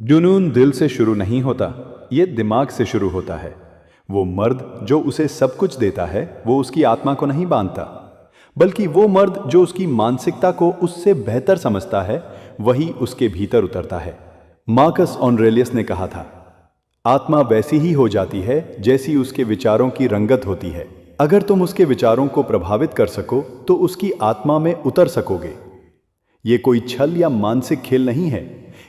जुनून दिल से शुरू नहीं होता, ये दिमाग से शुरू होता है। वो मर्द जो उसे सब कुछ देता है वो उसकी आत्मा को नहीं बांधता, बल्कि वो मर्द जो उसकी मानसिकता को उससे बेहतर समझता है वही उसके भीतर उतरता है। मार्कस ऑरेलियस ने कहा था, आत्मा वैसी ही हो जाती है जैसी उसके विचारों की रंगत होती है। अगर तुम उसके विचारों को प्रभावित कर सको तो उसकी आत्मा में उतर सकोगे। ये कोई छल या मानसिक खेल नहीं है,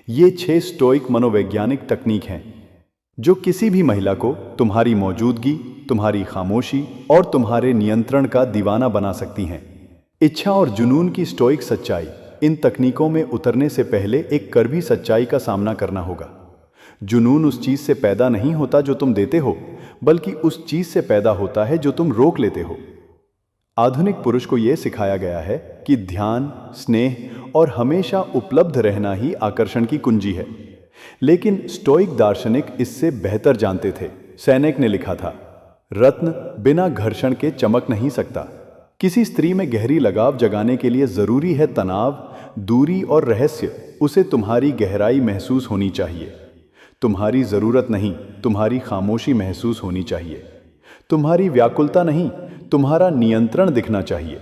ये 6 स्टोइक मनोवैज्ञानिक तकनीक हैं जो किसी भी महिला को तुम्हारी मौजूदगी, तुम्हारी खामोशी और तुम्हारे नियंत्रण का दीवाना बना सकती हैं। इच्छा और जुनून की स्टोइक सच्चाई, इन तकनीकों में उतरने से पहले एक कड़वी सच्चाई का सामना करना होगा। जुनून उस चीज से पैदा नहीं होता जो तुम देते हो, बल्कि उस चीज से पैदा होता है जो तुम रोक लेते हो। आधुनिक पुरुष को यह सिखाया गया है कि ध्यान, स्नेह और हमेशा उपलब्ध रहना ही आकर्षण की कुंजी है, लेकिन स्टोइक दार्शनिक इससे बेहतर जानते थे। सेनेक ने लिखा था, रत्न बिना घर्षण के चमक नहीं सकता। किसी स्त्री में गहरी लगाव जगाने के लिए जरूरी है तनाव, दूरी और रहस्य। उसे तुम्हारी गहराई महसूस होनी चाहिए, तुम्हारी जरूरत नहीं, तुम्हारी खामोशी महसूस होनी चाहिए। तुम्हारी व्याकुलता नहीं, तुम्हारा नियंत्रण दिखना चाहिए।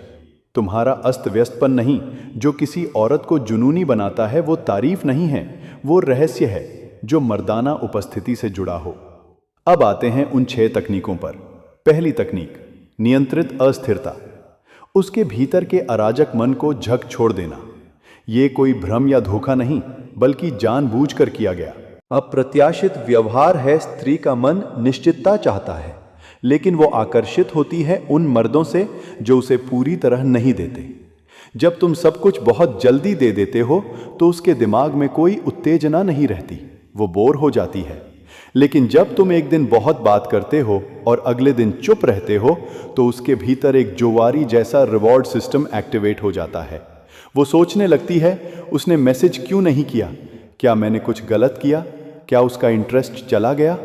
तुम्हारा अस्त व्यस्तपन नहीं, जो किसी औरत को जुनूनी बनाता है वो तारीफ नहीं है, वो रहस्य है जो मर्दाना उपस्थिति से जुड़ा हो। अब आते हैं उन 6 तकनीकों पर। पहली तकनीक, नियंत्रित अस्थिरता। उसके भीतर के अराजक मन को झक छोड़ देना। ये कोई भ्रम या धोखा नहीं, बल्कि जानबूझकर किया गया अप्रत्याशित व्यवहार है। स्त्री का मन निश्चितता चाहता है, लेकिन वो आकर्षित होती है उन मर्दों से जो उसे पूरी तरह नहीं देते। जब तुम सब कुछ बहुत जल्दी दे देते हो तो उसके दिमाग में कोई उत्तेजना नहीं रहती, वो बोर हो जाती है। लेकिन जब तुम एक दिन बहुत बात करते हो और अगले दिन चुप रहते हो तो उसके भीतर एक जुआरी जैसा रिवॉर्ड सिस्टम एक्टिवेट हो जाता है। वो सोचने लगती है, उसने मैसेज क्यों नहीं किया? क्या मैंने कुछ गलत किया? क्या उसका इंटरेस्ट चला गया?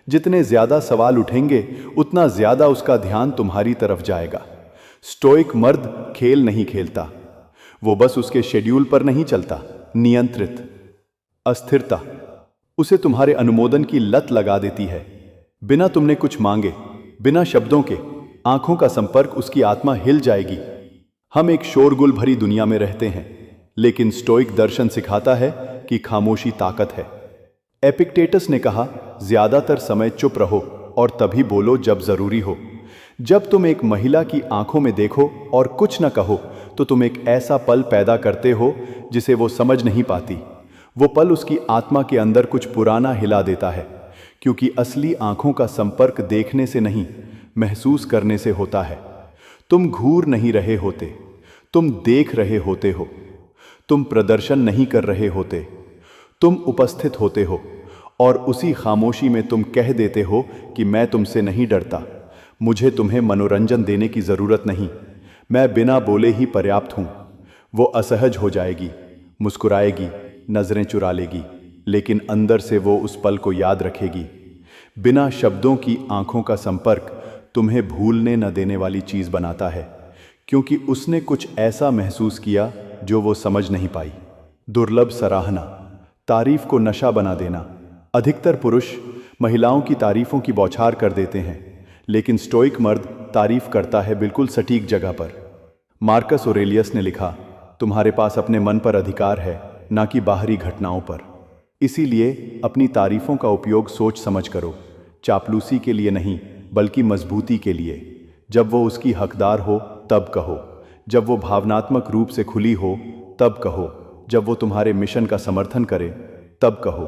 जितने ज्यादा सवाल उठेंगे उतना ज्यादा उसका ध्यान तुम्हारी तरफ जाएगा। स्टोइक मर्द खेल नहीं खेलता, वो बस उसके शेड्यूल पर नहीं चलता। नियंत्रित अस्थिरता उसे तुम्हारे अनुमोदन की लत लगा देती है। बिना तुमने कुछ मांगे, बिना शब्दों के, आंखों का संपर्क, उसकी आत्मा हिल जाएगी। हम एक शोरगुल भरी दुनिया में रहते हैं, लेकिन स्टोइक दर्शन सिखाता है कि खामोशी ताकत है। एपिक्टेटस ने कहा, ज्यादातर समय चुप रहो और तभी बोलो जब जरूरी हो। जब तुम एक महिला की आंखों में देखो और कुछ न कहो तो तुम एक ऐसा पल पैदा करते हो जिसे वो समझ नहीं पाती। वो पल उसकी आत्मा के अंदर कुछ पुराना हिला देता है, क्योंकि असली आंखों का संपर्क देखने से नहीं, महसूस करने से होता है। तुम घूर नहीं रहे होते, तुम देख रहे होते हो। तुम प्रदर्शन नहीं कर रहे होते, तुम उपस्थित होते हो। और उसी खामोशी में तुम कह देते हो कि मैं तुमसे नहीं डरता, मुझे तुम्हें मनोरंजन देने की जरूरत नहीं, मैं बिना बोले ही पर्याप्त हूं। वो असहज हो जाएगी, मुस्कुराएगी, नजरें चुरा लेगी, लेकिन अंदर से वो उस पल को याद रखेगी। बिना शब्दों की आंखों का संपर्क तुम्हें भूलने न देने वाली चीज बनाता है, क्योंकि उसने कुछ ऐसा महसूस किया जो वो समझ नहीं पाई। दुर्लभ सराहना, तारीफ को नशा बना देना। अधिकतर पुरुष महिलाओं की तारीफों की बौछार कर देते हैं, लेकिन स्टोइक मर्द तारीफ करता है बिल्कुल सटीक जगह पर। मार्कस ऑरेलियस ने लिखा, तुम्हारे पास अपने मन पर अधिकार है, ना कि बाहरी घटनाओं पर। इसीलिए अपनी तारीफों का उपयोग सोच समझ करो, चापलूसी के लिए नहीं बल्कि मजबूती के लिए। जब वो उसकी हकदार हो तब कहो, जब वो भावनात्मक रूप से खुली हो तब कहो, जब वो तुम्हारे मिशन का समर्थन करे तब कहो।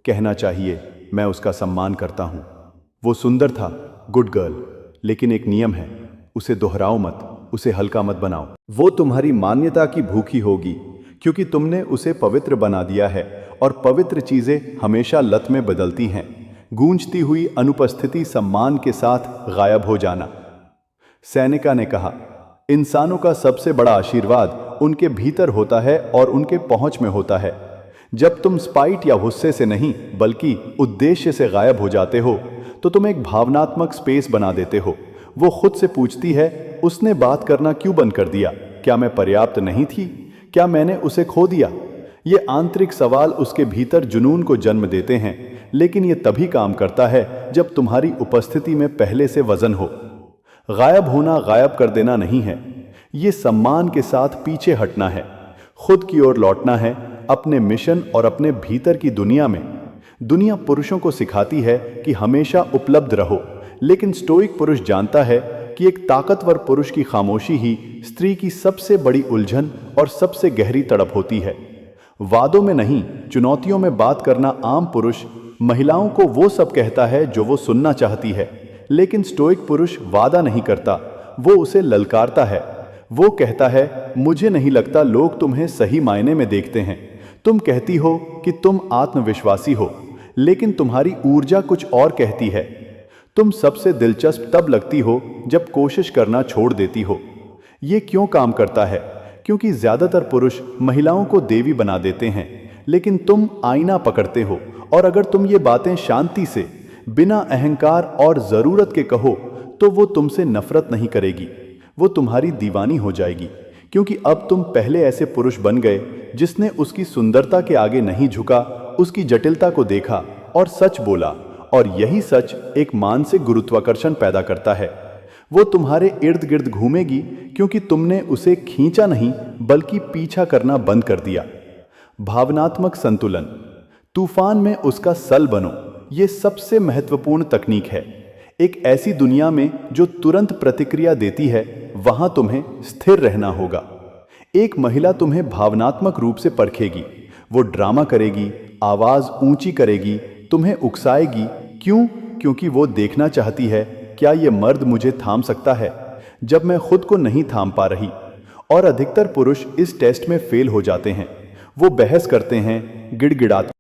कहना चाहिए, मैं उसका सम्मान करता हूं, वो सुंदर था, गुड गर्ल। लेकिन एक नियम है, उसे दोहराओ मत, उसे हल्का मत बनाओ। वो तुम्हारी मान्यता की भूखी होगी, क्योंकि तुमने उसे पवित्र बना दिया है, और पवित्र चीजें हमेशा लत में बदलती हैं। गूंजती हुई अनुपस्थिति, सम्मान के साथ गायब हो जाना। सेनेका ने कहा, इंसानों का सबसे बड़ा आशीर्वाद उनके भीतर होता है और उनके पहुंच में होता है। जब तुम स्पाइट या गुस्से से नहीं बल्कि उद्देश्य से गायब हो जाते हो तो तुम एक भावनात्मक स्पेस बना देते हो। वो खुद से पूछती है, उसने बात करना क्यों बंद कर दिया? क्या मैं पर्याप्त नहीं थी? क्या मैंने उसे खो दिया? ये आंतरिक सवाल उसके भीतर जुनून को जन्म देते हैं, लेकिन ये तभी काम करता है जब तुम्हारी उपस्थिति में पहले से वजन हो। गायब होना गायब कर देना नहीं है, ये सम्मान के साथ पीछे हटना है, खुद की ओर लौटना है, अपने मिशन और अपने भीतर की दुनिया में। दुनिया पुरुषों को सिखाती है कि हमेशा उपलब्ध रहो, लेकिन स्टोइक पुरुष जानता है कि एक ताकतवर पुरुष की खामोशी ही स्त्री की सबसे बड़ी उलझन और सबसे गहरी तड़प होती है। वादों में नहीं, चुनौतियों में बात करना आम पुरुष महिलाओं को वो सब कहता है जो वो सुनना चाहती है, लेकिन स्टोइक पुरुष वादा नहीं करता, वो उसे ललकारता है। वो कहता है, मुझे नहीं लगता लोग तुम्हें सही मायने में देखते हैं। तुम कहती हो कि तुम आत्मविश्वासी हो, लेकिन तुम्हारी ऊर्जा कुछ और कहती है। तुम सबसे दिलचस्प तब लगती हो जब कोशिश करना छोड़ देती हो। ये क्यों काम करता है? क्योंकि ज्यादातर पुरुष महिलाओं को देवी बना देते हैं, लेकिन तुम आईना पकड़ते हो, और अगर तुम ये बातें शांति से, बिना अहंकार और जरूरत के कहो, तो वो तुमसे नफरत नहीं करेगी, वो तुम्हारी दीवानी हो जाएगी। क्योंकि अब तुम पहले ऐसे पुरुष बन गए जिसने उसकी सुंदरता के आगे नहीं झुका, उसकी जटिलता को देखा और सच बोला, और यही सच एक मानसिक गुरुत्वाकर्षण पैदा करता है। वो तुम्हारे इर्द गिर्द घूमेगी क्योंकि तुमने उसे खींचा नहीं, बल्कि पीछा करना बंद कर दिया। भावनात्मक संतुलन। तूफान में उसका सल बनो, ये सबसे महत्वपूर्ण तकनीक है। एक ऐसी दुनिया में जो तुरंत प्रतिक्रिया देती है, वहां तुम्हें स्थिर रहना होगा। एक महिला तुम्हें भावनात्मक रूप से परखेगी, वो ड्रामा करेगी, आवाज ऊंची करेगी, तुम्हें उकसाएगी। क्यों? क्योंकि वो देखना चाहती है, क्या ये मर्द मुझे थाम सकता है जब मैं खुद को नहीं थाम पा रही। और अधिकतर पुरुष इस टेस्ट में फेल हो जाते हैं। वो बहस करते हैं, गिड़गिड़ाते